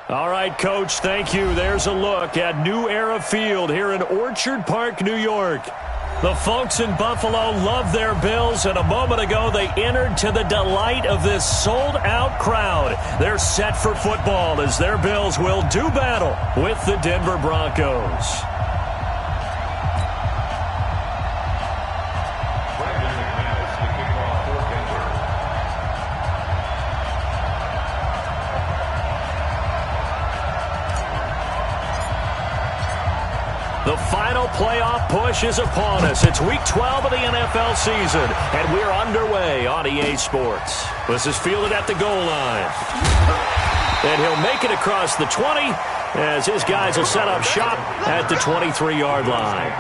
All right, Coach, thank you. There's a look at New Era Field here in Orchard Park, New York. The folks in Buffalo love their Bills, and a moment ago they entered to the delight of this sold-out crowd. They're set for football as their Bills will do battle with the Denver Broncos. The final playoff push is upon us. It's Week 12 of the NFL season, and we're underway on EA Sports. This is fielded at the goal line. And he'll make it across the 20 as his guys will set up shop at the 23-yard line.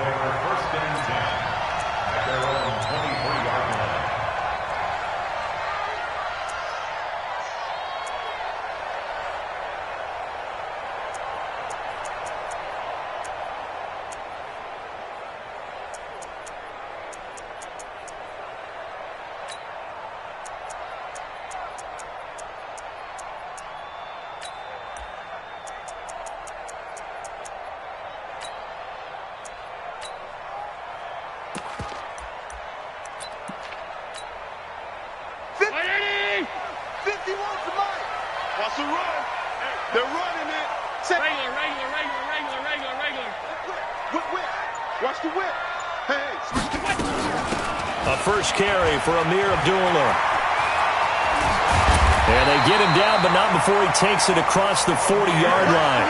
Takes it across the 40-yard line.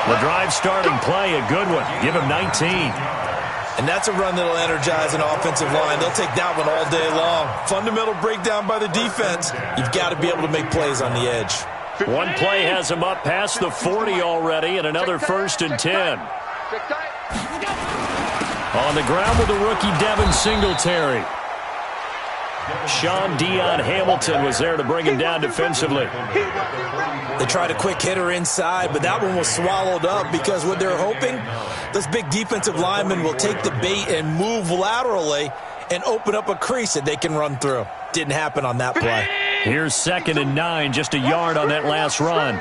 The drive starting play, a good one. Give him 19. And that's a run that'll energize an offensive line. They'll take that one all day long. Fundamental breakdown by the defense. You've got to be able to make plays on the edge. One play has him up past the 40 already, and another 1st and 10. On the ground with the rookie Devin Singletary. Sean Dion Hamilton was there to bring him down defensively. They tried a quick hitter inside, but that one was swallowed up because what they're hoping, those big defensive linemen will take the bait and move laterally and open up a crease that they can run through. Didn't happen on that play. Here's 2nd and 9, just a yard on that last run.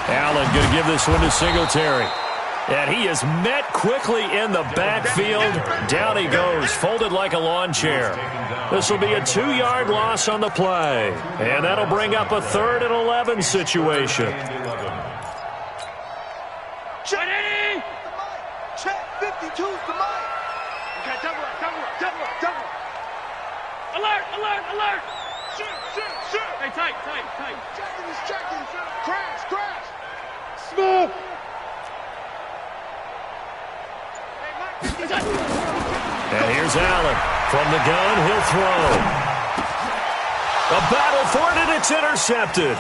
Allen going to give this one to Singletary. And he is met quickly in the backfield. Down he goes, folded like a lawn chair. This will be a 2-yard loss on the play. And that'll bring up a 3rd and 11 situation. Check. 52's the mic. Okay, double up. Alert. Shoot. Hey, tight. Checking. Crash. Smooth. And here's Allen. From the gun, he'll throw. A battle for it, and it's intercepted.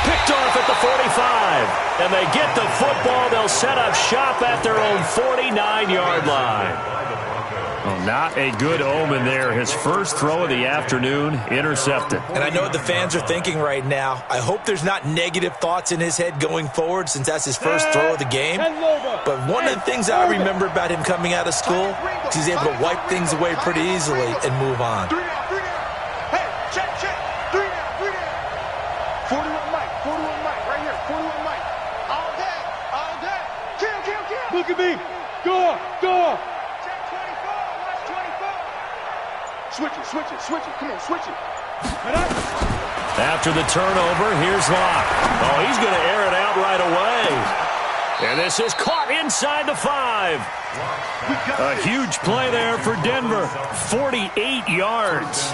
Picked off at the 45. And they get the football. They'll set up shop at their own 49-yard line. Well, not a good omen there. His first throw of the afternoon, intercepted. And I know what the fans are thinking right now. I hope there's not negative thoughts in his head going forward since that's his first throw of the game. But one of the things I remember about him coming out of school is he's able to wipe things away pretty easily and move on. 3 down. Hey, check. 3 down. 41 Mike, right here. 41 Mike. All day. Kill. Look at me. Go. Switch it. Come on, switch it. After the turnover, here's Locke. Oh, he's going to air it out right away. And this is caught inside the 5. A huge play there for Denver. 48 yards.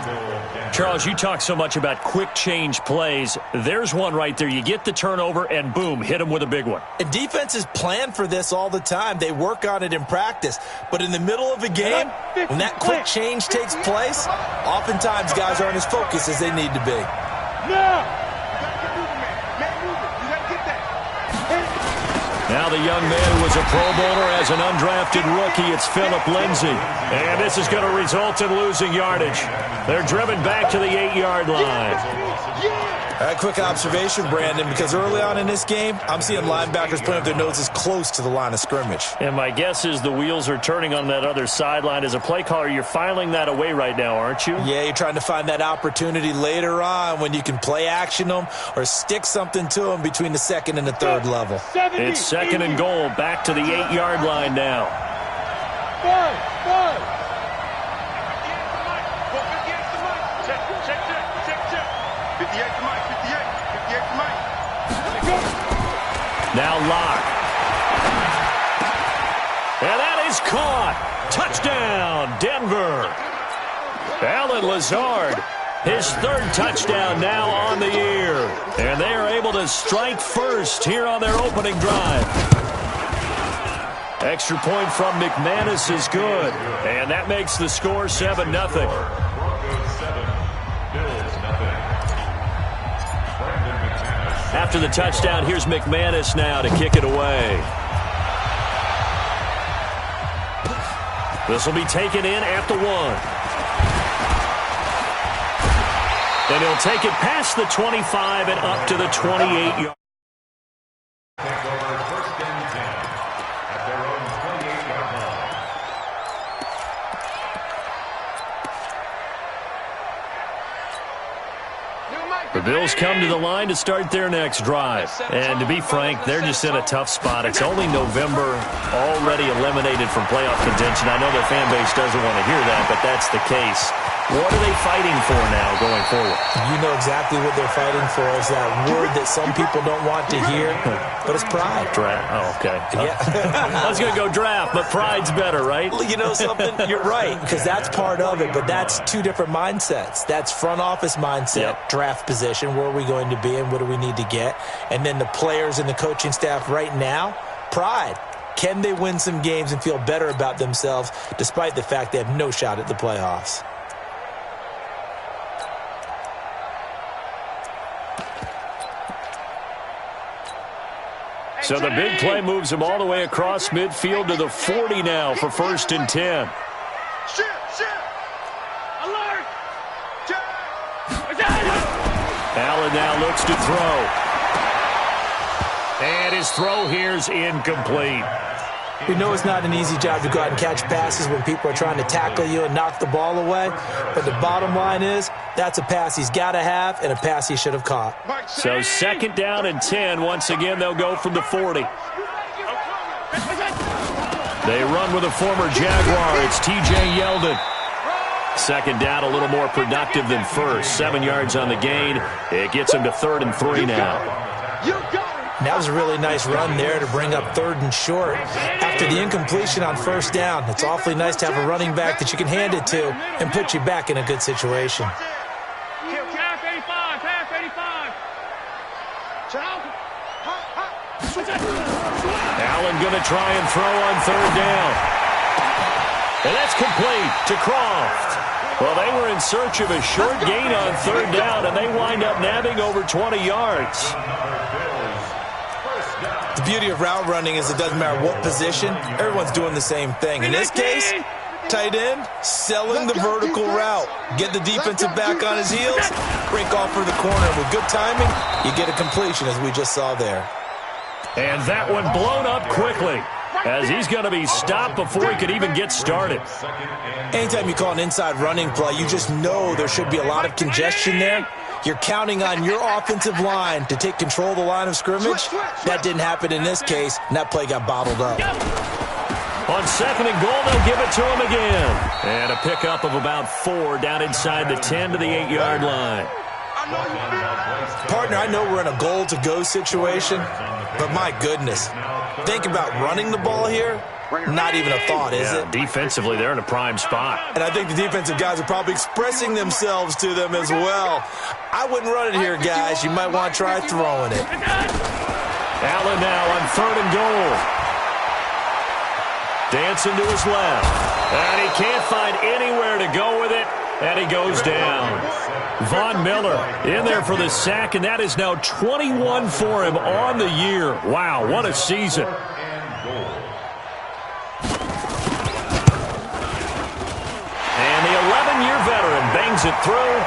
Charles, you talk so much about quick change plays. There's one right there. You get the turnover, and boom, hit him with a big one. And defenses plan for this all the time. They work on it in practice. But in the middle of a game, when that quick change takes place, oftentimes guys aren't as focused as they need to be. Now the young man who was a Pro Bowler as an undrafted rookie, it's Phillip Lindsay. And this is going to result in losing yardage. They're driven back to the 8-yard line. A quick observation, Brandon, because early on in this game, I'm seeing linebackers playing with their noses close to the line of scrimmage. And my guess is the wheels are turning on that other sideline. As a play caller, you're filing that away right now, aren't you? Yeah, you're trying to find that opportunity later on when you can play action them or stick something to them between the second and the third level. It's second and goal, back to the 8-yard line now. Now Locke. And that is caught. Touchdown, Denver. Alan Lazard, his third touchdown now on the year. And they are able to strike first here on their opening drive. Extra point from McManus is good. And that makes the score 7-0. After the touchdown, here's McManus now to kick it away. This will be taken in at the 1. And he'll take it past the 25 and up to the 28-yard. The Bills come to the line to start their next drive. And to be frank, they're just in a tough spot. It's only November, already eliminated from playoff contention. I know their fan base doesn't want to hear that, but that's the case. What are they fighting for now going forward? You know exactly what they're fighting for. Is that word that some people don't want to hear, but it's pride. Draft. Oh, okay. Yeah. I was going to go draft, but pride's better, right? You know something? You're right, because that's part of it, but that's two different mindsets. That's front office mindset, draft position, where are we going to be and what do we need to get? And then the players and the coaching staff right now, pride. Can they win some games and feel better about themselves despite the fact they have no shot at the playoffs? So the big play moves him all the way across midfield to the 40 now for 1st and 10. Allen now looks to throw. And his throw here's incomplete. We know it's not an easy job to go out and catch passes when people are trying to tackle you and knock the ball away. But the bottom line is, that's a pass he's got to have and a pass he should have caught. So 2nd down and 10. Once again, they'll go from the 40. They run with a former Jaguar. It's T.J. Yeldon. 2nd down, a little more productive than first. 7 yards on the gain. It gets him to 3rd and 3 now. That was a really nice run there to bring up 3rd and short. After the incompletion on 1st down, it's awfully nice to have a running back that you can hand it to and put you back in a good situation. Allen going to try and throw on 3rd down. And that's complete to Croft. Well, they were in search of a short gain on 3rd down, and they wind up nabbing over 20 yards. The beauty of route running is it doesn't matter what position, everyone's doing the same thing. In this case, tight end, selling the vertical route. Get the defensive back on his heels, break off for the corner. With good timing, you get a completion, as we just saw there. And that one blown up quickly, as he's going to be stopped before he could even get started. Anytime you call an inside running play, you just know there should be a lot of congestion there. You're counting on your offensive line to take control of the line of scrimmage. That didn't happen in this case, and that play got bottled up. On 2nd and goal, they'll give it to him again. And a pickup of about 4 down inside the 10 to the 8-yard line. Partner, I know we're in a goal-to-go situation, but my goodness, think about running the ball here. Not even a thought, is it? Defensively, they're in a prime spot. And I think the defensive guys are probably expressing themselves to them as well. I wouldn't run it here, guys. You might want to try throwing it. Allen now on 3rd and goal. Dancing to his left. And he can't find anywhere to go with it. And he goes down. Von Miller in there for the sack, and that is now 21 for him on the year. Wow, what a season. And the 11-year veteran bangs it through,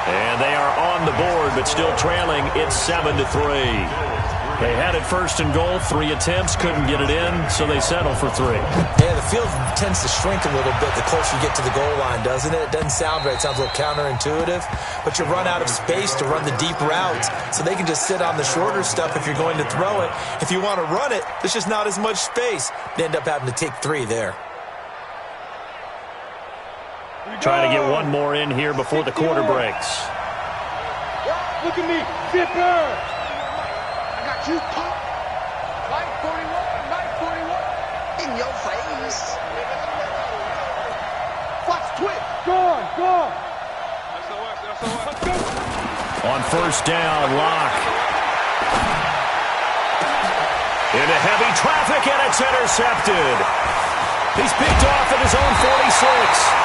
And they are on the board, but still trailing. It's 7-3. They had it first and goal, 3 attempts, couldn't get it in, so they settle for 3. Yeah, the field tends to shrink a little bit the closer you get to the goal line, doesn't it? It doesn't sound right. It sounds a little counterintuitive, but you run out of space to run the deep routes, so they can just sit on the shorter stuff if you're going to throw it. If you want to run it, there's just not as much space. They end up having to take 3 there. Trying to get one more in here before the quarter breaks. Look at me, Zipper! You pop. Mike 41, Mike 41. In your face. Watch twitch. Gone. On first down, Locke. Into heavy traffic, and it's intercepted. He's picked off at his own 46.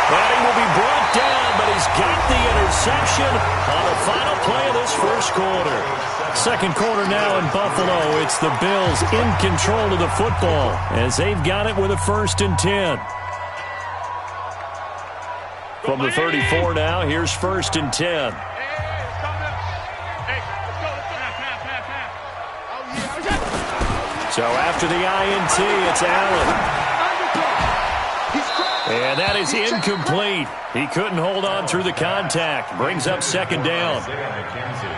And he will be brought down, but he's got the interception on the final play of this first quarter. Second quarter now in Buffalo. It's the Bills in control of the football as they've got it with a 1st and 10. From the 34 now, here's 1st and 10. So after the INT, it's Allen. And that is incomplete. He couldn't hold on through the contact. Brings up 2nd down.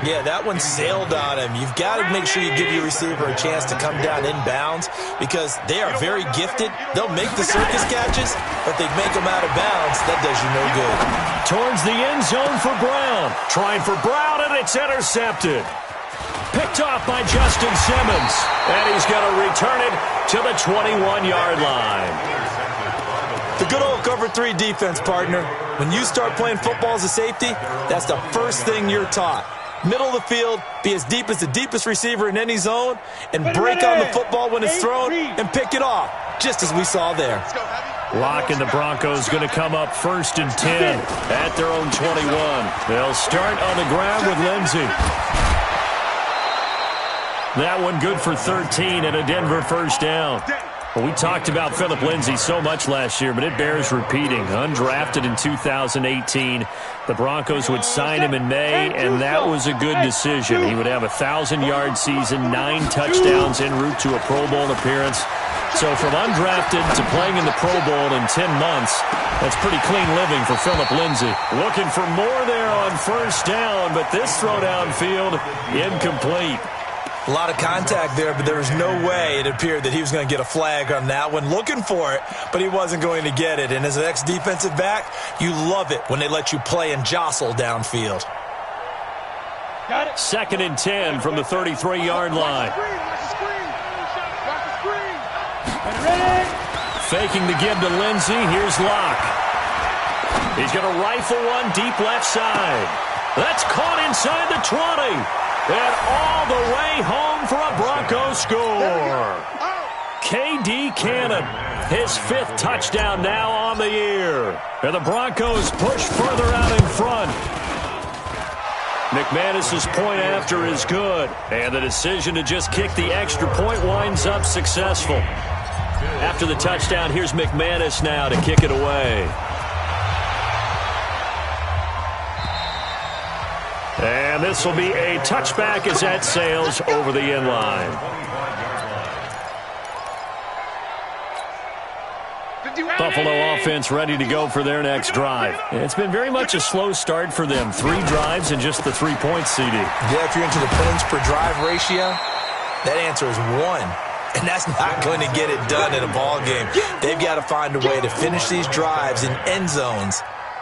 Yeah, that one sailed on him. You've got to make sure you give your receiver a chance to come down inbounds because they are very gifted. They'll make the circus catches, but they make them out of bounds. That does you no good. Towards the end zone for Brown. Trying for Brown, and it's intercepted. Picked off by Justin Simmons. And he's going to return it to the 21-yard line. The good old cover 3 defense, partner. When you start playing football as a safety, that's the first thing you're taught. Middle of the field, be as deep as the deepest receiver in any zone, and break on the football when it's thrown and pick it off, just as we saw there. Locke and the Broncos going to come up 1st and 10 at their own 21. They'll start on the ground with Lindsey. That one good for 13 and a Denver 1st down. Well, we talked about Phillip Lindsay so much last year, but it bears repeating. Undrafted in 2018. The Broncos would sign him in May, and that was a good decision. He would have a 1,000-yard season, 9 touchdowns en route to a Pro Bowl appearance. So from undrafted to playing in the Pro Bowl in 10 months, that's pretty clean living for Phillip Lindsay. Looking for more there on 1st down, but this throw downfield, incomplete. A lot of contact there, but there was no way it appeared that he was going to get a flag on that one. Looking for it, but he wasn't going to get it. And as an ex-defensive back, you love it when they let you play and jostle downfield. Got it. 2nd and 10 from the 33-yard line. Faking the give to Lindsey. Here's Locke. He's going to rifle one deep left side. That's caught inside the 20. And all the way home for a Broncos score. K.D. Cannon, his 5th touchdown now on the year. And the Broncos push further out in front. McManus's point after is good. And the decision to just kick the extra point winds up successful. After the touchdown, here's McManus now to kick it away. And this will be a touchback as that sails over the end line. Buffalo offense ready to go for their next drive. It's been very much a slow start for them. 3 drives and just the 3 points, CD. Yeah, if you're into the points per drive ratio, that answer is 1. And that's not going to get it done in a ball game. They've got to find a way to finish these drives in end zones,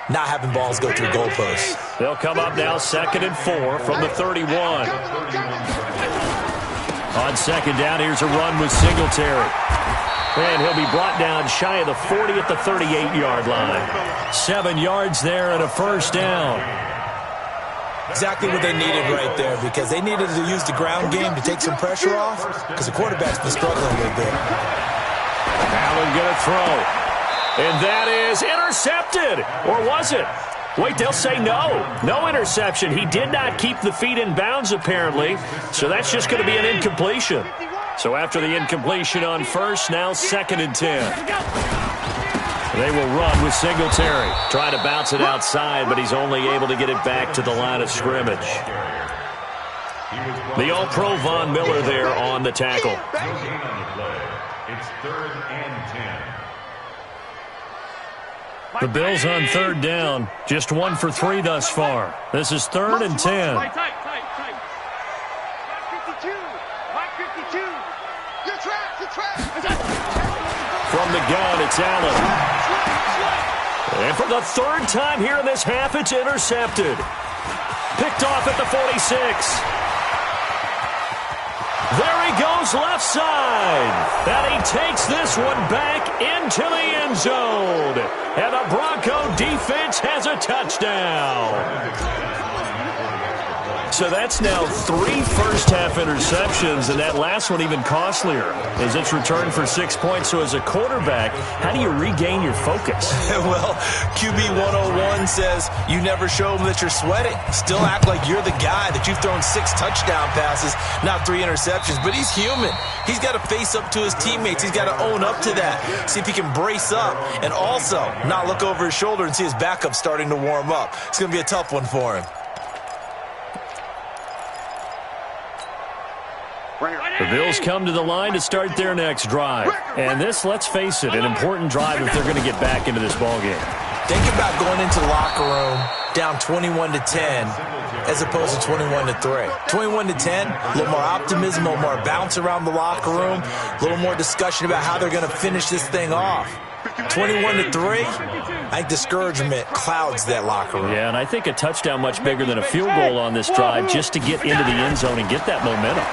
not having balls go through goalposts. They'll come up now 2nd and 4 from the 31. On 2nd down, here's a run with Singletary. And he'll be brought down shy of the 40 at the 38-yard line. 7 yards there and a 1st down. Exactly what they needed right there, because they needed to use the ground game to take some pressure off, because the quarterback's been struggling a little bit. Allen going to throw. And that is intercepted. Or was it? Wait, they'll say no. No interception. He did not keep the feet in bounds, apparently. So that's just going to be an incompletion. So after the incompletion on 1st, now 2nd and 10. They will run with Singletary. Trying to bounce it outside, but he's only able to get it back to the line of scrimmage. The All-Pro Von Miller there on the tackle. It's 3rd and 10. The Bills on 3rd down. Just 1 for 3 thus far. This is 3rd and 10. Tight. 52. 52. You're trapped. From the gun, it's Allen. And for the 3rd time here in this half, it's intercepted. Picked off at the 46. There he goes left side. And he takes this one back into the end zone. And the Bronco defense has a touchdown. So that's now 3 first-half interceptions, and that last one even costlier as it's returned for 6 points. So as a quarterback, how do you regain your focus? Well, QB 101 says you never show them that you're sweating. Still act like you're the guy, that you've thrown 6 touchdown passes, not 3 interceptions. But he's human. He's got to face up to his teammates. He's got to own up to that. See if he can brace up and also not look over his shoulder and see his backup starting to warm up. It's going to be a tough one for him. The Bills come to the line to start their next drive. And this, let's face it, an important drive if they're going to get back into this ballgame. Think about going into the locker room down 21-10 as opposed to 21-3. 21-10, a little more optimism, a little more bounce around the locker room, a little more discussion about how they're going to finish this thing off. 21-3, I think discouragement clouds that locker room. Yeah, and I think a touchdown much bigger than a field goal on this drive just to get into the end zone and get that momentum.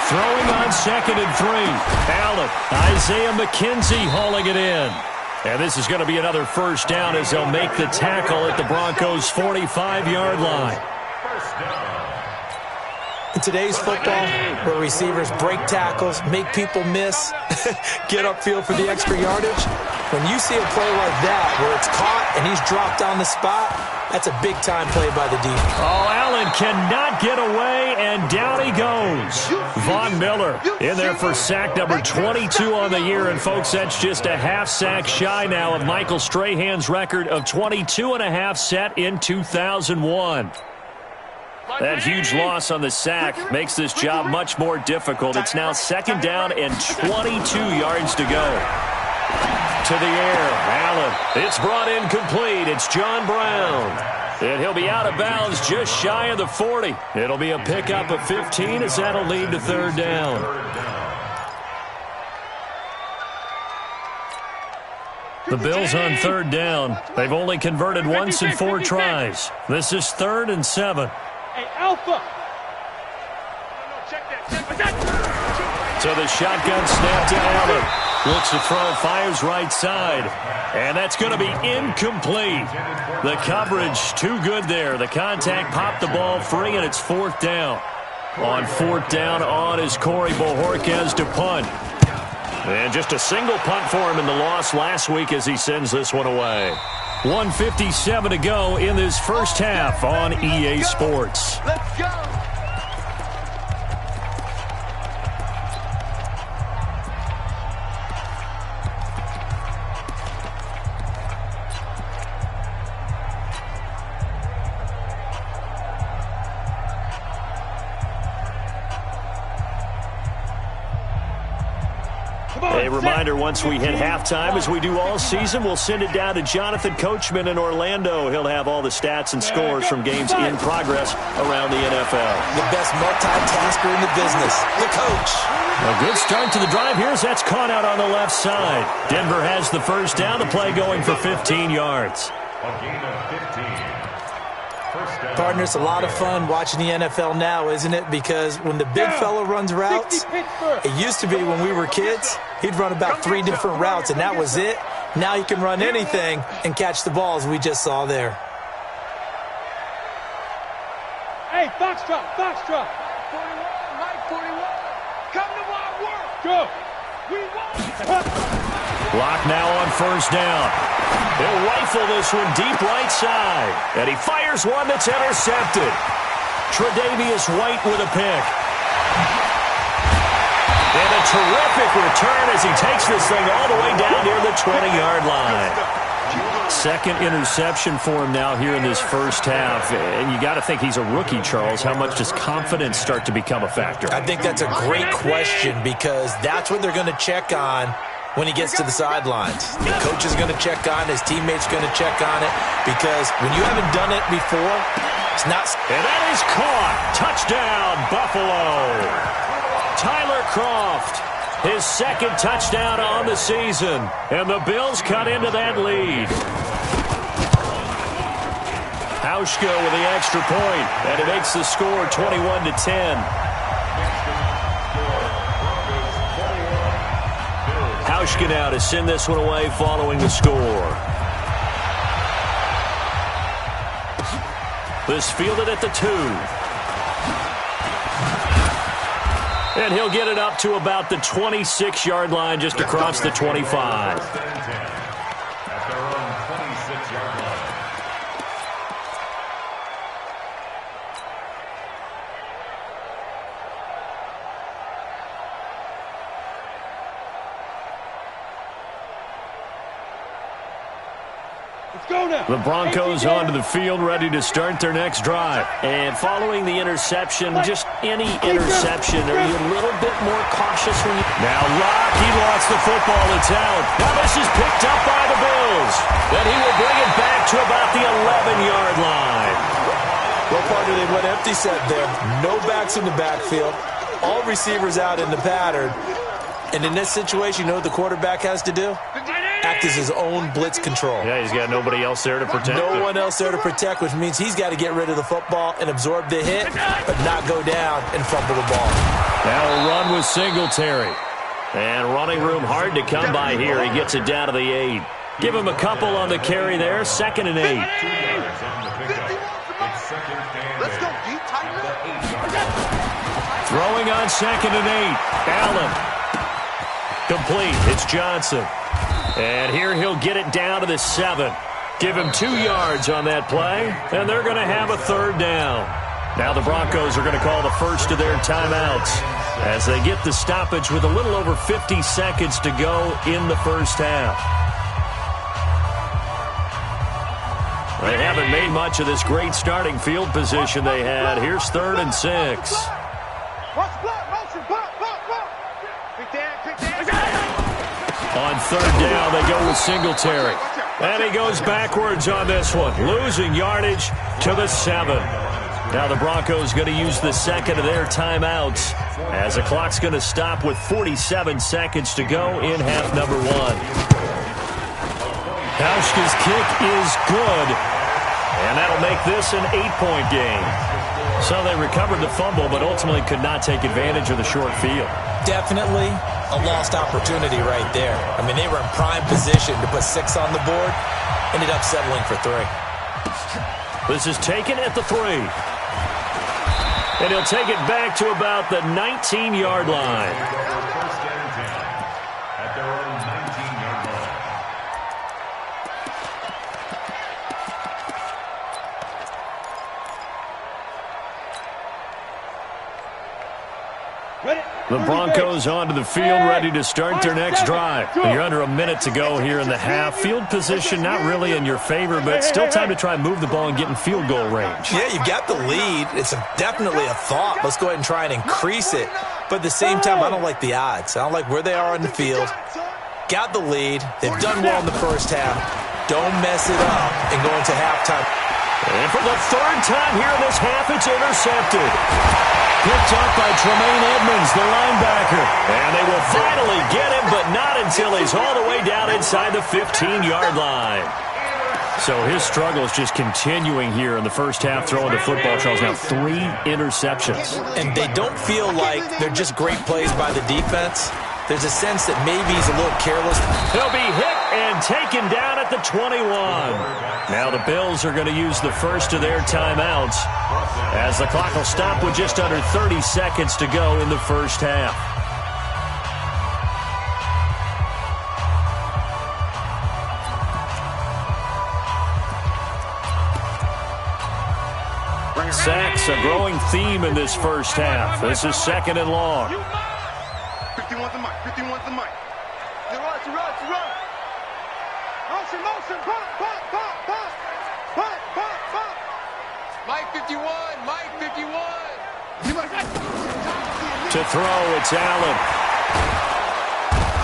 Throwing on 2nd and 3. Allen, Isaiah McKenzie hauling it in. And this is going to be another first down as they'll make the tackle at the Broncos' 45-yard line. In today's football, where receivers break tackles, make people miss, get upfield for the extra yardage, when you see a play like that where it's caught and he's dropped on the spot, that's a big-time play by the defense. Oh, Allen cannot get away, and down he goes. Von Miller in there for sack number 22 on the year. And, folks, that's just a half sack shy now of Michael Strahan's record of 22.5 set in 2001. That huge loss on the sack makes this job much more difficult. It's now 2nd down and 22 yards to go. To the air, Allen. It's brought in complete. It's John Brown. And he'll be out of bounds just shy of the 40. It'll be a pickup of 15 as that'll lead to 3rd down. The Bills on 3rd down. They've only converted once in 4 tries. This is 3rd and 7. Hey, Alpha. So the shotgun snap to Allen. Looks to throw, fires right side. And that's going to be incomplete. The coverage too good there. The contact popped the ball free, and it's 4th down. On 4th down on is Corey Bojorquez to punt. And just a single punt for him in the loss last week as he sends this one away. 1:57 to go in this first half on EA Sports. Let's go. A reminder, once we hit halftime, as we do all season, we'll send it down to Jonathan Coachman in Orlando. He'll have all the stats and scores from games in progress around the NFL. The best multitasker in the business, the coach. A good start to the drive here as that's caught out on the left side. Denver has the first down, the play going for 15 yards. A gain of 15. Partner, it's a lot of fun watching the NFL now, isn't it? Because when the big fella runs routes, it used to be when we were kids, he'd run about 3 different routes, and that was it. Now he can run anything and catch the balls we just saw there. Hey, Foxtrot, Foxtrot. 41, Mike 41. Come to my work. Go. We won. Block now on first down. He'll rifle this one deep right side. And he fires one that's intercepted. Tre'Davious White with a pick. And the terrific return as he takes this thing all the way down near the 20-yard line. Second interception for him now here in this first half. And you got to think he's a rookie, Charles. How much does confidence start to become a factor? I think that's a great question because that's what they're going to check on when he gets to the sidelines. The coach is going to check on, his teammates going to check on it, because when you haven't done it before, it's not. And that is caught. Touchdown, Buffalo. Tyler Kroft, his second touchdown on the season. And the Bills cut into that lead. Hauschka with the extra point, and it makes the score 21-10. Hauschka now to send this one away following the score. This fielded at the 2. And he'll get it up to about the 26-yard line just across the 25. At their own 26-yard line. The Broncos onto the field, ready to start their next drive. And following the interception, just any interception, are you a little bit more cautious when you... Now Rock, he lost the football. It's out. Now this is picked up by the Bills. Then he will bring it back to about the 11-yard line. Well, partner, they went empty set there. No backs in the backfield. All receivers out in the pattern. And in this situation, you know what the quarterback has to do? Act as his own blitz control. Yeah, he's got nobody else there to protect. No one else there to protect, which means he's got to get rid of the football and absorb the hit, but not go down and fumble the ball. Now a run with Singletary. And running room hard to come by here. He gets it down to the 8. Give him a couple on the carry there. 2nd and 8. 2 yards on the pickup. It's 2nd and 8. Let's go deep, tighten up. Throwing on 2nd and 8. Allen. Complete. It's Johnson. And here he'll get it down to the 7. Give him 2 yards on that play, and they're going to have a 3rd down. Now the Broncos are going to call the first of their timeouts as they get the stoppage with a little over 50 seconds to go in the first half. They haven't made much of this great starting field position they had. Here's 3rd and 6. On 3rd down, they go with Singletary. And he goes backwards on this one, losing yardage to the 7. Now the Broncos going to use the 2nd of their timeouts as the clock's going to stop with 47 seconds to go in half number 1. Hauschka's kick is good, and that'll make this an 8-point game. So they recovered the fumble, but ultimately could not take advantage of the short field. Definitely a lost opportunity right there. I mean, they were in prime position to put 6 on the board, ended up settling for 3. This is taken at the 3. And he'll take it back to about the 19-yard line. First and 10 at their own 19-yard line. The Broncos onto the field, ready to start their next drive. You're under a minute to go here in the half. Field position not really in your favor, but still time to try and move the ball and get in field goal range. Yeah, you've got the lead. It's definitely a thought. Let's go ahead and try and increase it. But at the same time, I don't like the odds. I don't like where they are on the field. Got the lead. They've done well in the first half. Don't mess it up and go into halftime. And for the 3rd time here in this half, it's intercepted. Picked up by Tremaine Edmonds, the linebacker. And they will finally get him, but not until he's all the way down inside the 15-yard line. So his struggle is just continuing here in the first half, throwing the football, Charles. Now 3 interceptions. And they don't feel like they're just great plays by the defense. There's a sense that maybe he's a little careless. He'll be hit and taken down at the 21. Now the Bills are going to use the first of their timeouts as the clock will stop with just under 30 seconds to go in the first half. Sacks, a growing theme in this first half. This is 2nd and long. 51 to 51's the mic. It's a run. Motion. Pump. Mike 51. To throw, it's Allen.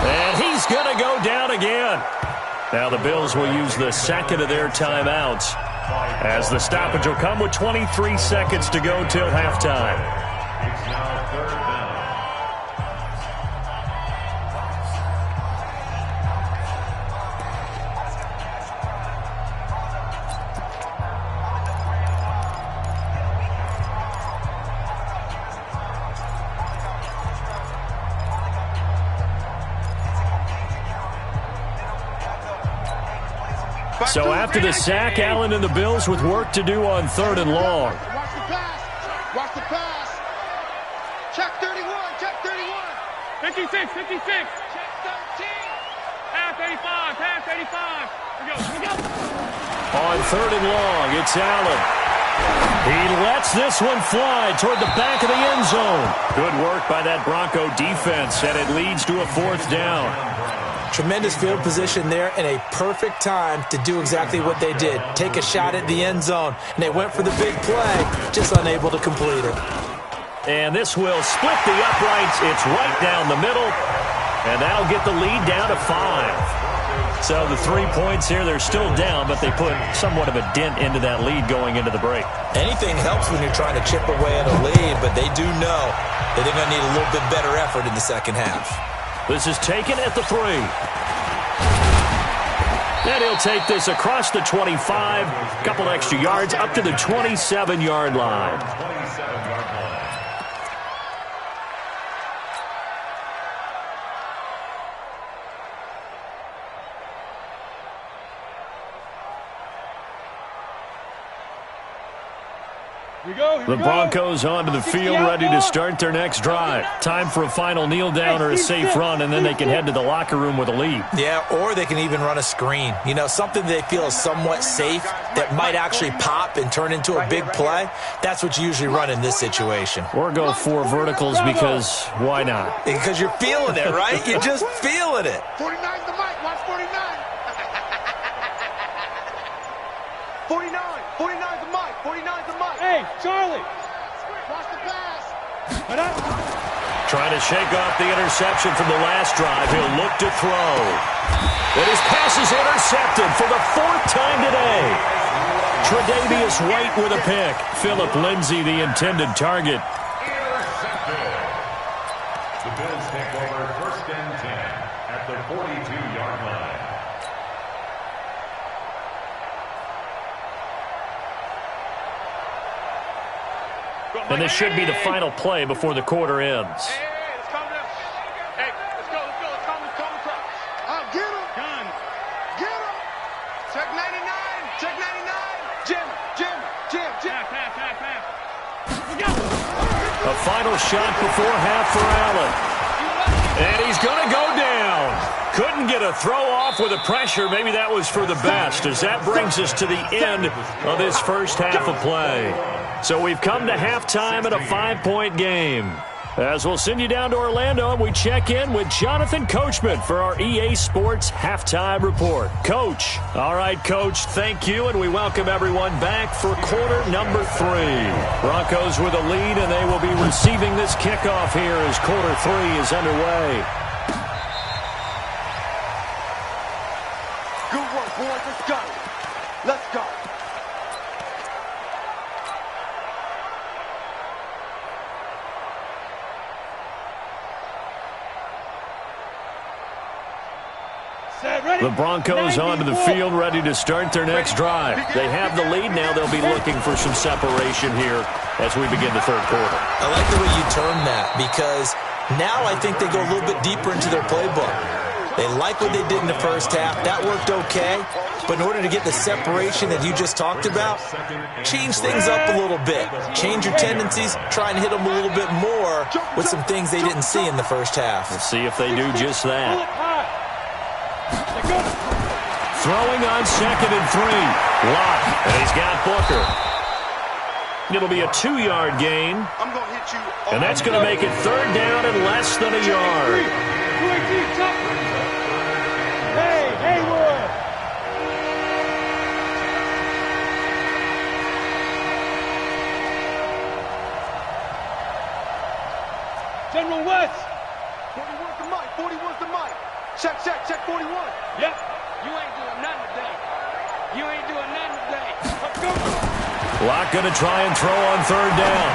And he's going to go down again. Now the Bills will use the second of their timeouts, as the stoppage will come with 23 seconds to go till halftime. It's now third down. So after the sack, Allen and the Bills with work to do on 3rd and long. Watch the pass. Check 31. 56. Check 13. Pass 85. Here we go. On 3rd and long, it's Allen. He lets this one fly toward the back of the end zone. Good work by that Bronco defense, and it leads to a 4th down. Tremendous field position there and a perfect time to do exactly what they did. Take a shot at the end zone, and they went for the big play, just unable to complete it. And this will split the uprights. It's right down the middle, and that'll get the lead down to 5. So the 3 points here, they're still down, but they put somewhat of a dent into that lead going into the break. Anything helps when you're trying to chip away at a lead, but they do know that they're going to need a little bit better effort in the second half. This is taken at the 3. And he'll take this across the 25, couple extra yards up to the 27-yard line. 27-yard line. The Broncos onto the field, ready to start their next drive. Time for a final kneel down or a safe run, and then they can head to the locker room with a lead. Yeah, or they can even run a screen. You know, something they feel is somewhat safe that might actually pop and turn into a big play. That's what you usually run in this situation. Or go 4 verticals because why not? Because you're feeling it, right? You're just feeling it. 49's the mic. Watch 49. 49's the mic. 49's the mic. Hey, Charlie. Watch the pass. Trying to shake off the interception from the last drive. He'll look to throw. And his pass is intercepted for the 4th time today. Tre'Davious White with a pick. Philip Lindsay, the intended target. Intercepted. The Bills take over 1st and 10 at the 42-yard line. And this should be the final play before the quarter ends. Hey, let's calm down. Hey, let's go. Let's calm across. Get him. Gun. Get him. Check 99. Jim. Pass. We go. A final shot before half for Allen. And he's going to go down. Couldn't get a throw off with the pressure. Maybe that was for the best, as that brings us to the end of this first half of play. So we've come to halftime in a 5-point game. As we'll send you down to Orlando, and we check in with Jonathan Coachman for our EA Sports Halftime Report. Coach. All right, Coach, thank you, and we welcome everyone back for quarter number 3. Broncos with a lead, and they will be receiving this kickoff here as quarter 3 is underway. Good work, boys. Let's go. The Broncos onto the field, ready to start their next drive. They have the lead now. They'll be looking for some separation here as we begin the 3rd quarter. I like the way you term that, because now I think they go a little bit deeper into their playbook. They like what they did in the first half. That worked okay. But in order to get the separation that you just talked about, change things up a little bit. Change your tendencies. Try and hit them a little bit more with some things they didn't see in the first half. Let's see if they do just that. Throwing on 2nd and 3. Lock. And he's got Booker. It'll be a 2-yard gain. I'm going to hit you. And that's going to make it 3rd down and less than a yard. Hey, Haywood! General West! 41's the mic, 41's the mic. Check 41. Yep. You ain't doing nothing today. You ain't doing nothing today. Let's go! Locke going to try and throw on third down.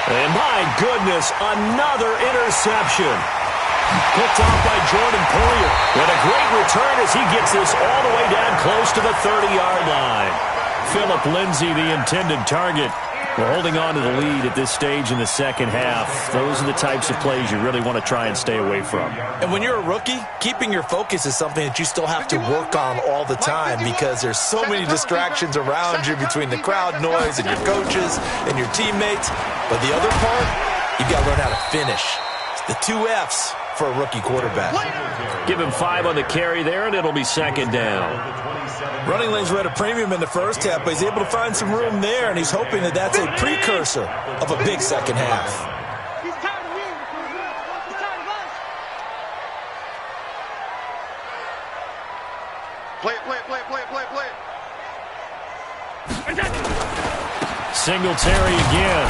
And my goodness, another interception. Picked off by Jordan Poyer. And a great return as he gets this all the way down close to the 30-yard line. Philip Lindsay, the intended target. We're holding on to the lead at this stage in the second half. Those are the types of plays you really want to try and stay away from. And when you're a rookie, keeping your focus is something that you still have to work on all the time because there's so many distractions around you between the crowd noise and your coaches and your teammates. But the other part, you've got to learn how to finish. It's the 2 F's for a rookie quarterback. Give him 5 on the carry there, and it'll be second down. Running lanes were at a premium in the first half, but he's able to find some room there, and he's hoping that that's a precursor of a big second half. He's tired of me. He's tired of us. Play it. Singletary again.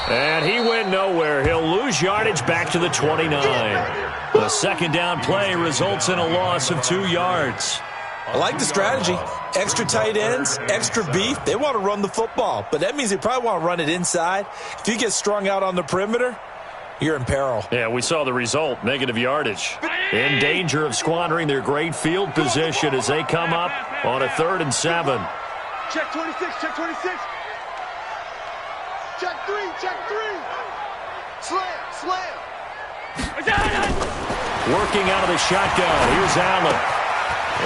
And he went nowhere. He'll lose yardage back to the 29. The second down play results in a loss of 2 yards. I like the strategy. Extra tight ends, extra beef. They want to run the football, but that means they probably want to run it inside. If you get strung out on the perimeter, you're in peril. Yeah, we saw the result, negative yardage. In danger of squandering their great field position as they come up on a 3rd and 7. Check 26, check 26. Check 3. Slam. Working out of the shotgun. Here's Allen.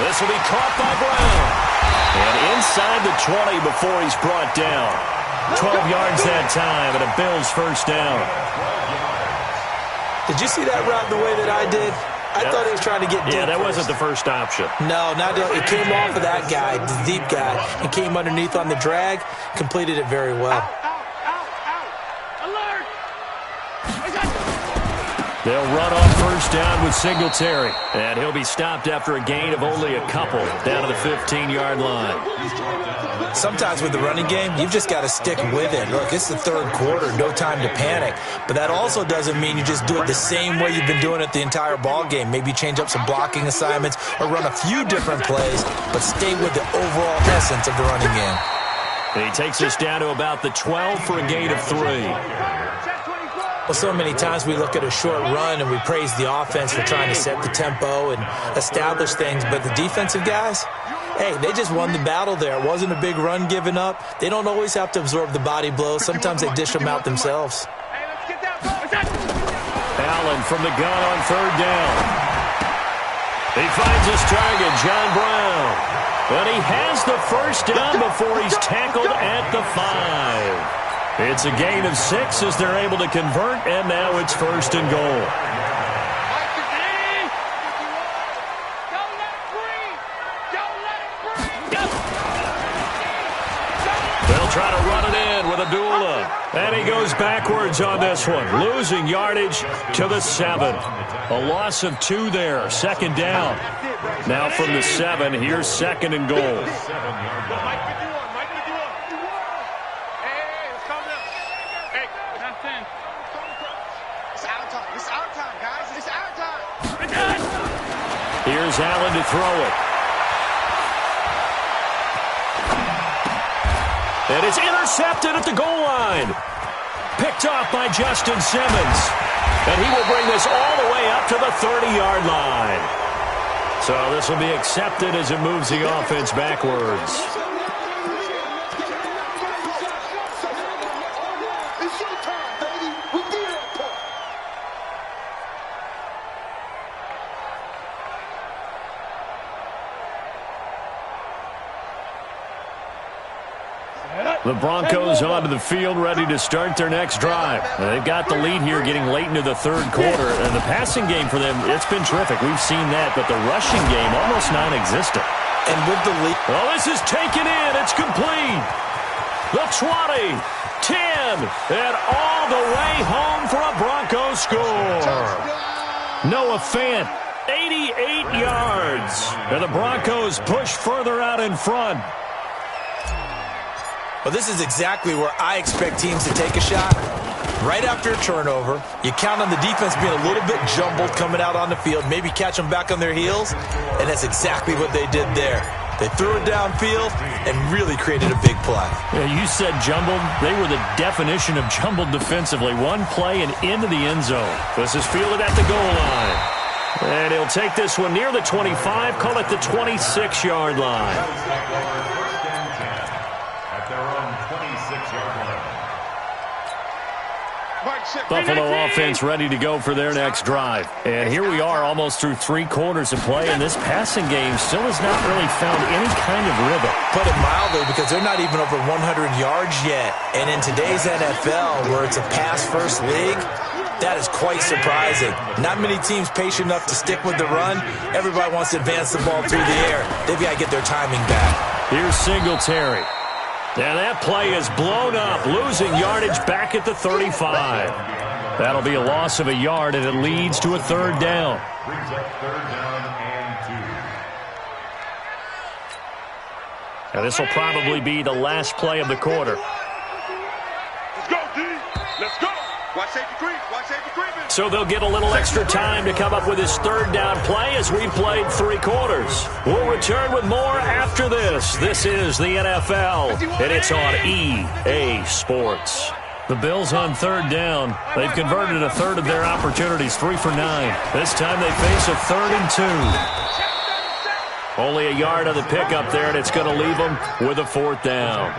This will be caught by Brown. And inside the 20 before he's brought down. 12 yards that time and a Bills first down. Did you see that route the way that I did? I thought he was trying to get deep. Yeah, that first. wasn't the first option. No, not it came off of that guy, the deep guy, and came underneath on the drag, completed it very well. Alert! They'll run on first down with Singletary. And he'll be stopped after a gain of only a couple down to the 15-yard line. Sometimes with the running game, you've just got to stick with it. Look, it's the 3rd quarter, no time to panic. But that also doesn't mean you just do it the same way you've been doing it the entire ball game. Maybe change up some blocking assignments or run a few different plays, but stay with the overall essence of the running game. And he takes us down to about the 12 for a gain of 3. Well, so many times we look at a short run and we praise the offense for trying to set the tempo and establish things, but the defensive guys, hey, they just won the battle there. It wasn't a big run given up. They don't always have to absorb the body blows. Sometimes they dish them out themselves. Allen from the gun on 3rd down. He finds his target, John Brown. But he has the first down before he's tackled at the 5. It's a gain of 6 as they're able to convert, and now it's 1st and goal. They'll try to run it in with Abdullah. And he goes backwards on this one, losing yardage to the 7. A loss of 2 there, second down. Now from the 7, here's 2nd and goal. Here's Allen to throw it. And it's intercepted at the goal line. Picked off by Justin Simmons. And he will bring this all the way up to the 30-yard line. So this will be accepted as it moves the offense backwards. It's your time, baby. We did it. The Broncos onto the field, ready to start their next drive. They've got the lead here getting late into the 3rd quarter. And the passing game for them, it's been terrific. We've seen that, but the rushing game almost non-existent. And with the lead... Well, this is taken in. It's complete. The 20, 10, and all the way home for a Broncos score. Noah Fant, 88 yards. And the Broncos push further out in front. Well, this is exactly where I expect teams to take a shot. Right after a turnover, you count on the defense being a little bit jumbled coming out on the field, maybe catch them back on their heels, and that's exactly what they did there. They threw it downfield and really created a big play. Yeah, you said jumbled. They were the definition of jumbled defensively. One play and into the end zone. This is fielded at the goal line. And he'll take this one near the 25, call it the 26-yard line. At their own 26-yard line. Buffalo offense ready to go for their next drive. And here we are almost through 3 quarters of play, and this passing game still has not really found any kind of rhythm. Put it mildly, because they're not even over 100 yards yet. And in today's NFL, where it's a pass-first league, that is quite surprising. Not many teams patient enough to stick with the run. Everybody wants to advance the ball through the air. They've got to get their timing back. Here's Singletary. And that play is blown up, losing yardage back at the 35. That'll be a loss of a yard, and it leads to a 3rd down. Brings up 3rd down and 2. And this will probably be the last play of the quarter. Let's go, D. Let's go. Watch safety creep. Watch safety creeping. So they'll get a little extra time to come up with his 3rd down play as we played 3 quarters. We'll return with more after this. This is the NFL, and it's on EA Sports. The Bills on 3rd down. They've converted a third of their opportunities, 3 for 9. This time they face a 3rd and 2. Only a yard on the pickup there, and it's going to leave them with a 4th down.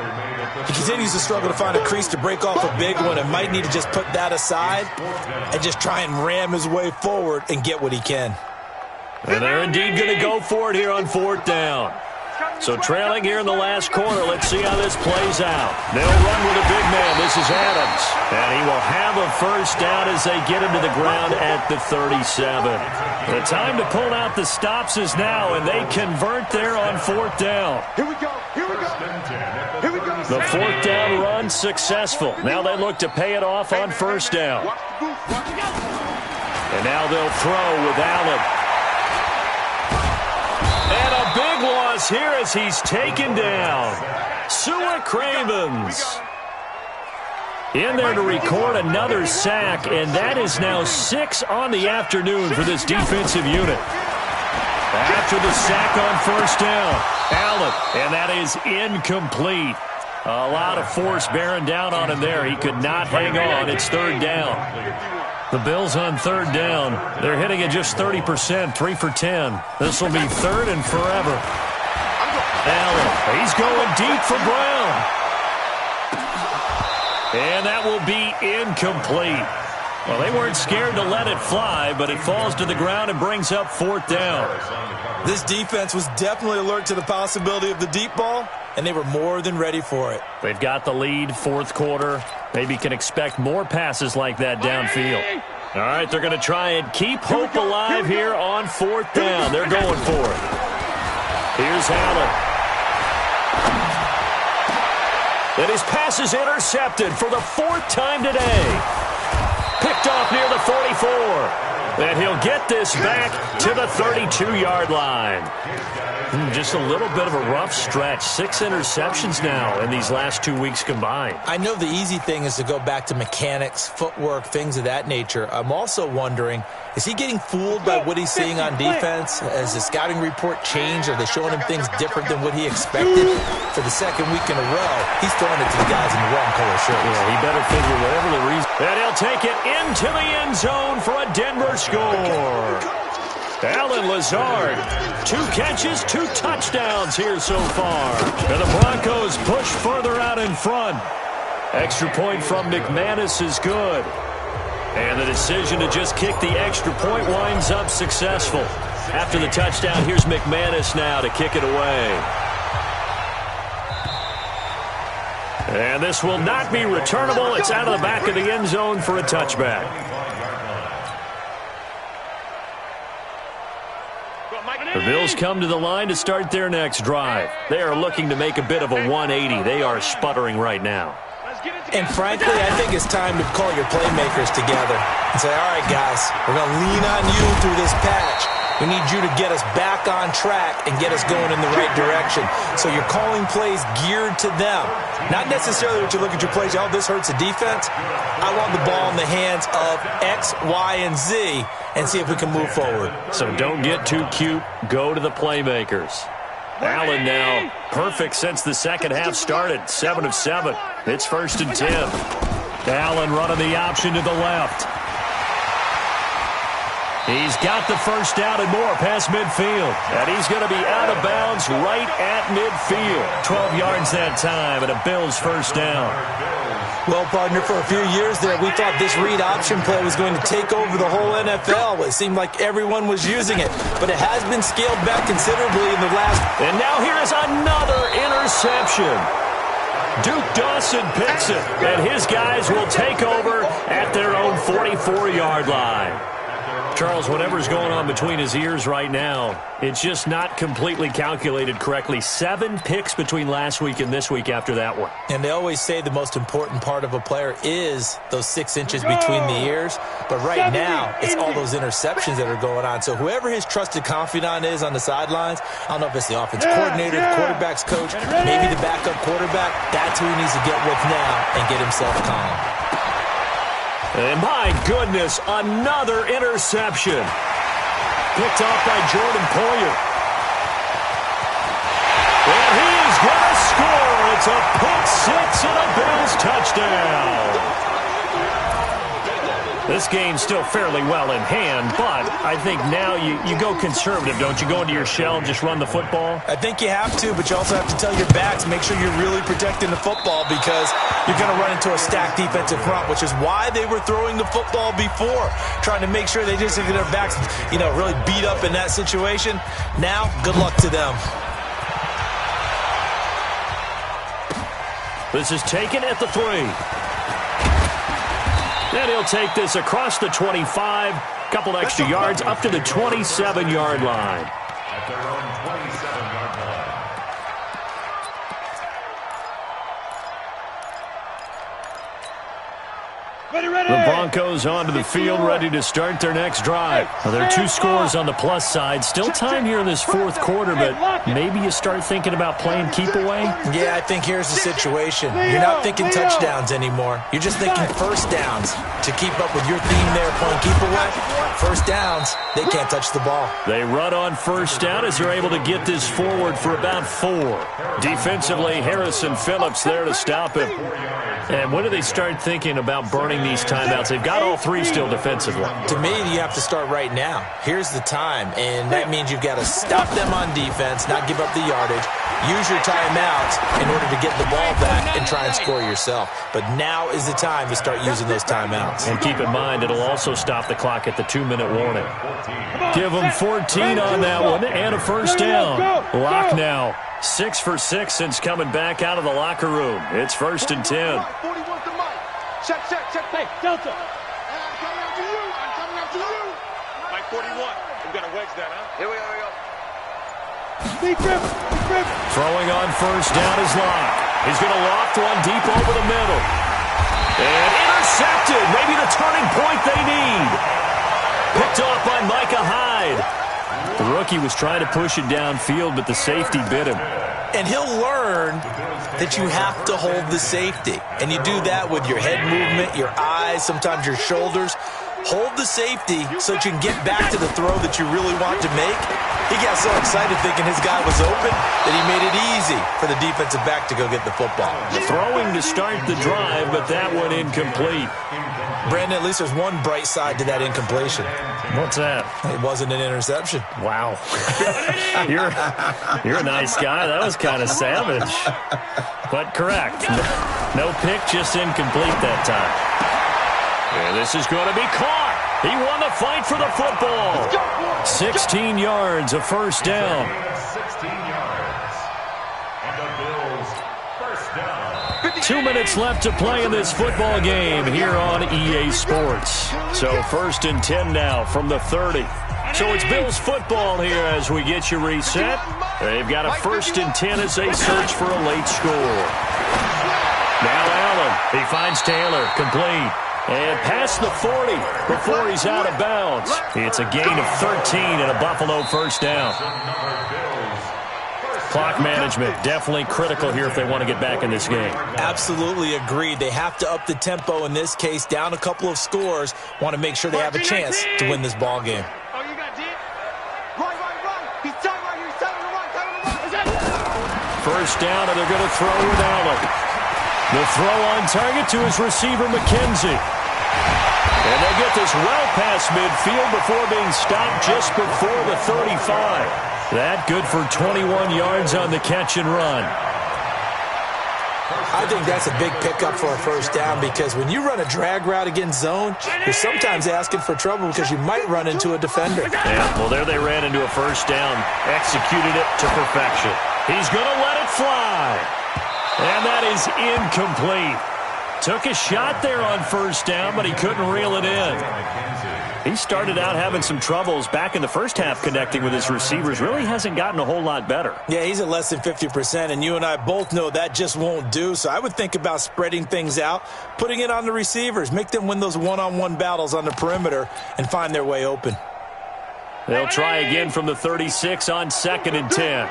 He continues to struggle to find a crease to break off a big one, and might need to just put that aside and just try and ram his way forward and get what he can. And they're indeed going to go for it here on 4th down. So trailing here in the last quarter, let's see how this plays out. They'll run with a big man. This is Adams. And he will have a 1st down as they get him to the ground at the 37. The time to pull out the stops is now, and they convert there on 4th down. Here we go. Here we go. Here we go. The 4th down run successful. Now they look to pay it off on 1st down. And now they'll throw with Allen. And a big loss here as he's taken down. Sua Cravens in there to record another sack, and that is now 6 on the afternoon for this defensive unit. After the sack on 1st down, Allen, and that is incomplete. A lot of force bearing down on him there. He could not hang on. It's 3rd down. The Bills on 3rd down. They're hitting at just 30%, 3 for 10. This will be 3rd and forever. Allen, he's going deep for Brown. And that will be incomplete. Well, they weren't scared to let it fly, but it falls to the ground and brings up 4th down. This defense was definitely alert to the possibility of the deep ball, and they were more than ready for it. They've got the lead, 4th quarter. Maybe can expect more passes like that downfield. All right, they're going to try and keep hope alive here on 4th down. They're going for it. Here's Allen. And his pass is intercepted for the 4th time today. Picked off near the 44. And he'll get this back to the 32-yard line. Just a little bit of a rough stretch. 6 interceptions now in these last 2 weeks combined. I know the easy thing is to go back to mechanics, footwork, things of that nature. I'm also wondering, is he getting fooled by what he's seeing on defense? Has the scouting report changed? Are they showing him things different than what he expected? For the 2nd week in a row, he's throwing it to the guys in the wrong color shirts. Yeah, he better figure whatever the reason. And he'll take it into the end zone for a Denver score. Allen Lazard, 2 catches, 2 touchdowns here so far. And the Broncos push further out in front. Extra point from McManus is good. And the decision to just kick the extra point winds up successful. After the touchdown, here's McManus now to kick it away. And this will not be returnable. It's out of the back of the end zone for a touchback. The Bills come to the line to start their next drive. They are looking to make a bit of a 180. They are sputtering right now. And frankly, I think it's time to call your playmakers together and say, all right, guys, we're going to lean on you through this patch. We need you to get us back on track and get us going in the right direction. So you're calling plays geared to them. Not necessarily what you look at your plays, oh, this hurts the defense. I want the ball in the hands of X, Y, and Z and see if we can move forward. So don't get too cute. Go to the playmakers. Allen now perfect since the second half started. 7 of 7. It's 1st and 10. Allen running the option to the left. He's got the first down and more past midfield. And he's going to be out of bounds right at midfield. 12 yards that time and a Bills first down. Well, partner, for a few years there, we thought this read option play was going to take over the whole NFL. It seemed like everyone was using it, but it has been scaled back considerably in the last. And now here is another interception. Duke Dawson picks it, and his guys will take over at their own 44-yard line. Charles, whatever's going on between his ears right now, it's just not completely calculated correctly. 7 picks between last week and this week after that one. And they always say the most important part of a player is those 6 inches between the ears. But right now, it's all those interceptions that are going on. So whoever his trusted confidant is on the sidelines, I don't know if it's the offense coordinator, the quarterback's coach, maybe the backup quarterback, that's who he needs to get with now and get himself calm. And my goodness, another interception. Picked off by Jordan Poyer. And he is going to score. It's a pick 6 and a Bills touchdown. This game's still fairly well in hand, but I think now you go conservative, don't you? Go into your shell and just run the football? I think you have to, but you also have to tell your backs, make sure you're really protecting the football because you're going to run into a stacked defensive front, which is why they were throwing the football before, trying to make sure they just get their backs, really beat up in that situation. Now, good luck to them. This is taken at the 3. And he'll take this across the 25, couple extra yards up to the 27-yard line. At their own 27-yard line. The Broncos onto the field, ready to start their next drive. Well, there are 2 scores on the plus side. Still time here in this 4th quarter, but maybe you start thinking about playing keep away? Yeah, I think here's the situation. You're not thinking touchdowns anymore. You're just thinking first downs. To keep up with your theme there, playing keep away, first downs, they can't touch the ball. They run on first down as they're able to get this forward for about 4. Defensively, Harrison Phillips there to stop him. And when do they start thinking about burning these timeouts? They've got all 3 still defensively. To me, you have to start right now. Here's the time, and that means you've got to stop them on defense, not give up the yardage, use your timeouts in order to get the ball back and try and score yourself. But now is the time to start using those timeouts. And keep in mind, it'll also stop the clock at the 2-minute warning. Give them 14 on that one and a first down. Lock now. 6 for 6 since coming back out of the locker room. It's 1st and 10. 41 to Mike. Check. Hey, Delta. I'm coming after you. Mike 41. We got to wedge that, huh? Here we go. Big grip. Throwing on first down is Locke. He's going to loft one deep over the middle. And intercepted. Maybe the turning point they need. Picked off by Micah Hyde. The rookie was trying to push it downfield, but the safety bit him. And he'll learn that you have to hold the safety. And you do that with your head movement, your eyes, sometimes your shoulders. Hold the safety so that you can get back to the throw that you really want to make. He got so excited thinking his guy was open that he made it easy for the defensive back to go get the football. Throwing to start the drive, but that one incomplete. Brandon, at least there's one bright side to that incompletion. What's that? It wasn't an interception. Wow. You're a nice guy. That was kind of savage. But correct. No pick, just incomplete that time. And this is going to be caught. He won the fight for the football. 16 yards, a first down. 16 yards. And the Bills first down. 2 minutes left to play in this football game here on EA Sports. So 1st and 10 now from the 30. So it's Bills football here as we get you reset. They've got a 1st and 10 as they search for a late score. Now Allen, he finds Taylor, complete. And past the 40 before he's out of bounds. It's a gain of 13 and a Buffalo 1st down. Clock management, definitely critical here if they want to get back in this game. Absolutely agreed. They have to up the tempo in this case, down a couple of scores. Want to make sure they have a chance to win this ball game. Oh, you got deep? Run. He's tight right here. He's tight on the run. 1st down, and they're going to throw with Allen. The throw on target to his receiver, McKenzie. And they get this well past midfield before being stopped just before the 35. That good for 21 yards on the catch and run. I think that's a big pickup for a 1st down because when you run a drag route against zone, you're sometimes asking for trouble because you might run into a defender. Yeah, well, there they ran into a 1st down, executed it to perfection. He's going to let it fly. And that is incomplete. Took a shot there on 1st down, but he couldn't reel it in. He started out having some troubles back in the 1st half connecting with his receivers. Really hasn't gotten a whole lot better. Yeah, he's at less than 50%, and you and I both know that just won't do. So I would think about spreading things out, putting it on the receivers, make them win those one-on-one battles on the perimeter, and find their way open. They'll try again from the 36 on 2nd and 10.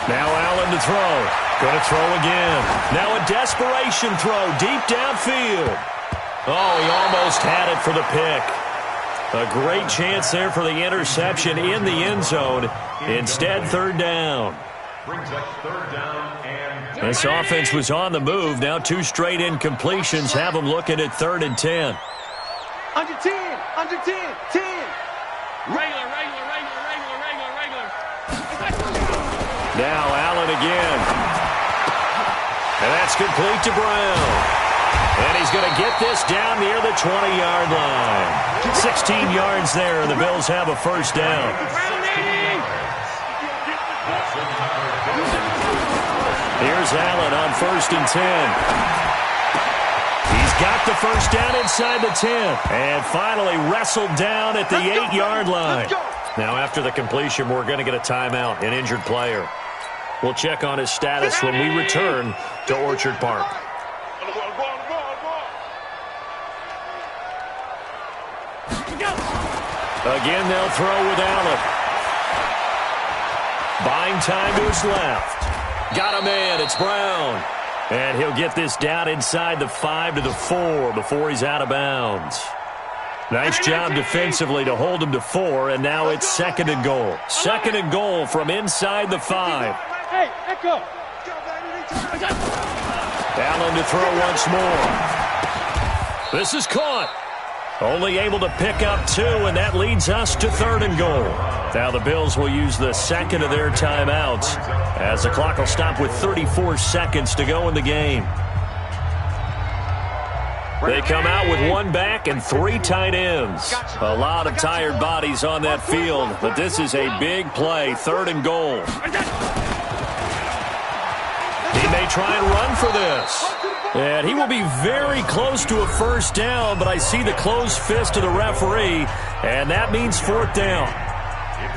Now Allen to throw. Going to throw again. Now a desperation throw deep downfield. Oh, he almost had it for the pick. A great chance there for the interception in the end zone. Instead, 3rd down. This offense was on the move. Now 2 straight incompletions have them looking at 3rd and 10. Under 10. 10. Regular. Now Allen again. And that's complete to Brown. And he's going to get this down near the 20-yard line. 16 yards there, and the Bills have a 1st down. Here's Allen on 1st and 10. He's got the 1st down inside the 10. And finally wrestled down at the 8-yard line. Now after the completion, we're going to get a timeout, an injured player. We'll check on his status when we return to Orchard Park. Again, they'll throw with Allen. Buying time to his left. Got a man, it's Brown. And he'll get this down inside the 5 to the 4 before he's out of bounds. Nice job defensively to hold him to 4, and now it's 2nd and goal. 2nd and goal from inside the 5. Hey, Echo. Allen to throw once more. This is caught. Only able to pick up 2, and that leads us to 3rd and goal. Now the Bills will use the 2nd of their timeouts as the clock will stop with 34 seconds to go in the game. They come out with 1 back and 3 tight ends. A lot of tired bodies on that field, but this is a big play, 3rd and goal. He may try and run for this. And he will be very close to a 1st down, but I see the closed fist of the referee, and that means 4th down.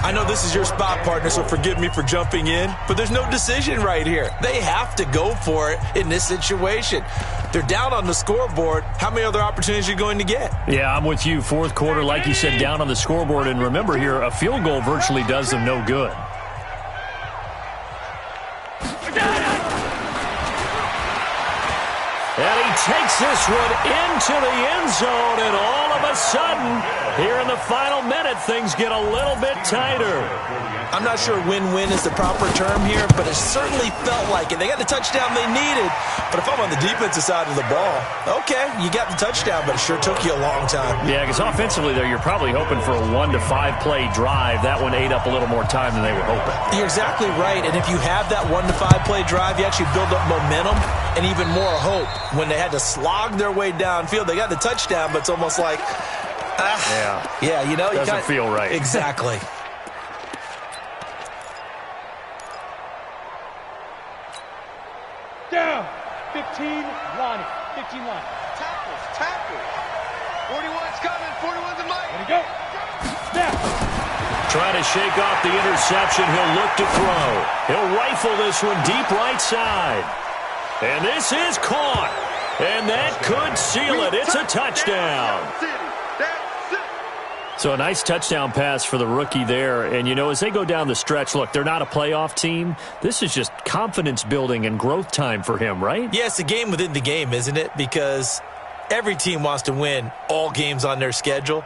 I know this is your spot, partner, so forgive me for jumping in, but there's no decision right here. They have to go for it in this situation. They're down on the scoreboard. How many other opportunities are you going to get? Yeah, I'm with you. 4th quarter, like you said, down on the scoreboard. And remember here, a field goal virtually does them no good. And he takes this one into the end zone, and all of a sudden, here in the final minute, things get a little bit tighter. I'm not sure win-win is the proper term here, but it certainly felt like it. They got the touchdown they needed, but if I'm on the defensive side of the ball, okay, you got the touchdown, but it sure took you a long time. Yeah, because offensively there, you're probably hoping for a 1 to 5 play drive. That one ate up a little more time than they were hoping. You're exactly right, and if you have that 1 to 5 play drive, you actually build up momentum and even more hope. When they had to slog their way downfield, they got the touchdown, but it's almost like, yeah, you know, doesn't feel right. Exactly. Down. 15 line. 15 line. Tackles. 41's got go. Snap. Trying to shake off the interception. He'll look to throw. He'll rifle this one deep right side. And this is caught. And that could seal it. It's a touchdown. So a nice touchdown pass for the rookie there. And, you know, as they go down the stretch, look, they're not a playoff team. This is just confidence building and growth time for him, right? Yeah, it's a game within the game, isn't it? Because every team wants to win all games on their schedule.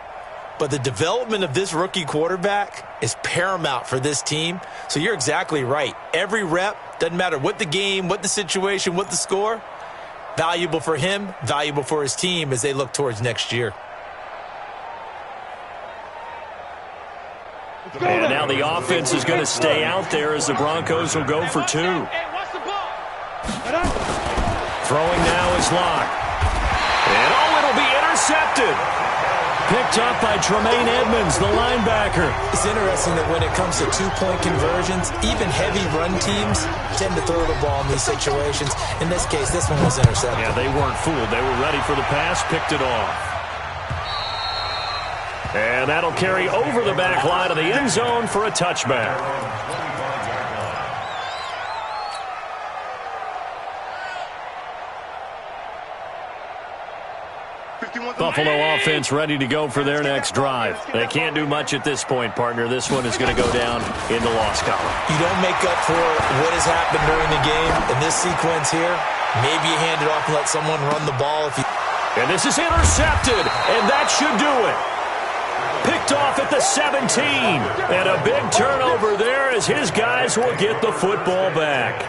But the development of this rookie quarterback is paramount for this team. So you're exactly right. Every rep, doesn't matter what the game, what the situation, what the score, valuable for him, valuable for his team as they look towards next year. And now the offense is going to stay out there as the Broncos will go for two. Throwing now is Locke. And it'll be intercepted. Picked up by Tremaine Edmonds, the linebacker. It's interesting that when it comes to two-point conversions, even heavy run teams tend to throw the ball in these situations. In this case, this one was intercepted. Yeah, they weren't fooled. They were ready for the pass, picked it off. And that'll carry over the back line of the end zone for a touchback. Buffalo offense ready to go for their next drive. They can't do much at this point, partner. This one is going to go down in the loss column. You don't make up for what has happened during the game in this sequence here. Maybe you hand it off and let someone run the ball. And this is intercepted, and that should do it. Picked off at the 17. And a big turnover there as his guys will get the football back.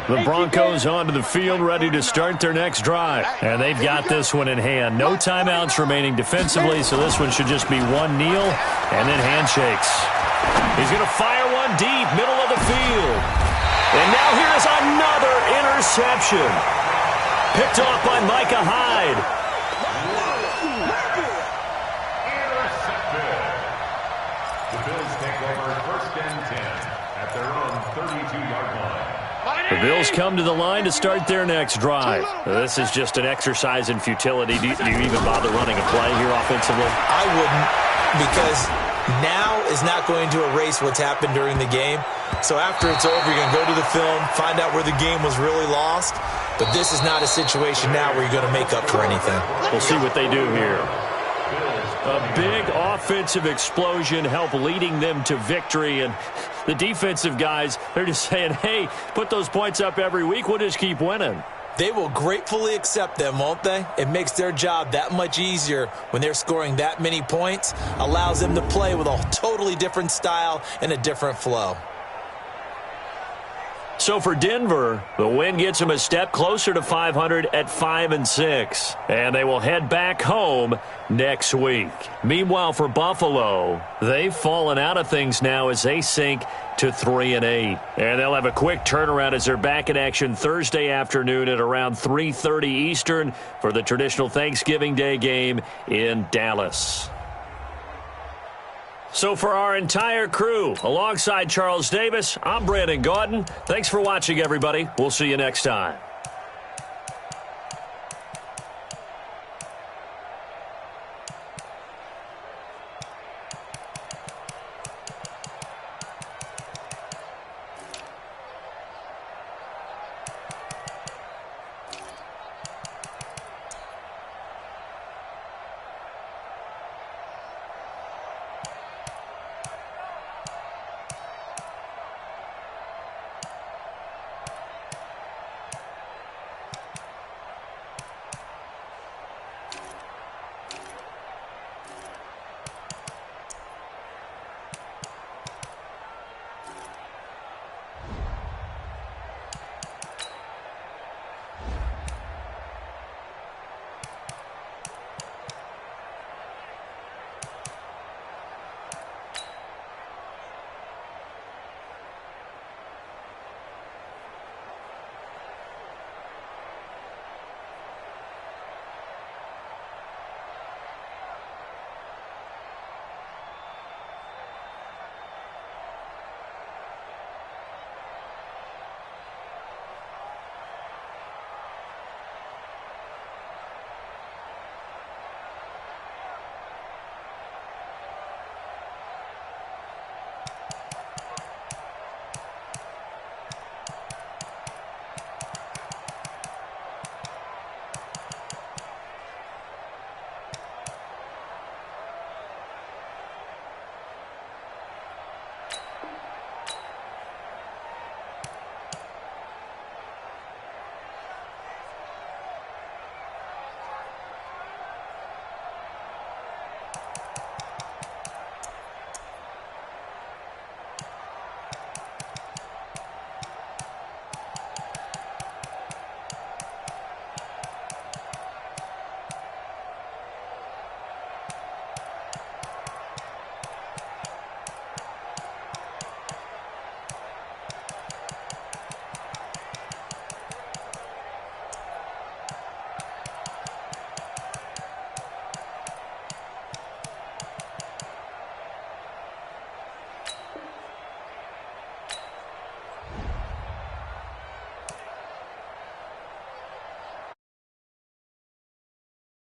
The Broncos onto the field ready to start their next drive. And they've got this one in hand. No timeouts remaining defensively, so this one should just be one kneel and then handshakes. He's going to fire one deep, middle of the field. And now here is another interception. Picked off by Micah Hyde. The Bills come to the line to start their next drive. This is just an exercise in futility. Do you even bother running a play here offensively? I wouldn't, because now is not going to erase what's happened during the game. So after it's over, you're going to go to the film, find out where the game was really lost. But this is not a situation now where you're going to make up for anything. We'll see what they do here. A big offensive explosion helped leading them to victory. And the defensive guys, they're just saying, hey, put those points up every week. We'll just keep winning. They will gratefully accept them, won't they? It makes their job that much easier when they're scoring that many points. Allows them to play with a totally different style and a different flow. So for Denver, the win gets them a step closer to 500 at 5-6. And they will head back home next week. Meanwhile, for Buffalo, they've fallen out of things now as they sink to 3-8. And they'll have a quick turnaround as they're back in action Thursday afternoon at around 3:30 Eastern for the traditional Thanksgiving Day game in Dallas. So for our entire crew, alongside Charles Davis, I'm Brandon Gaudin. Thanks for watching, everybody. We'll see you next time.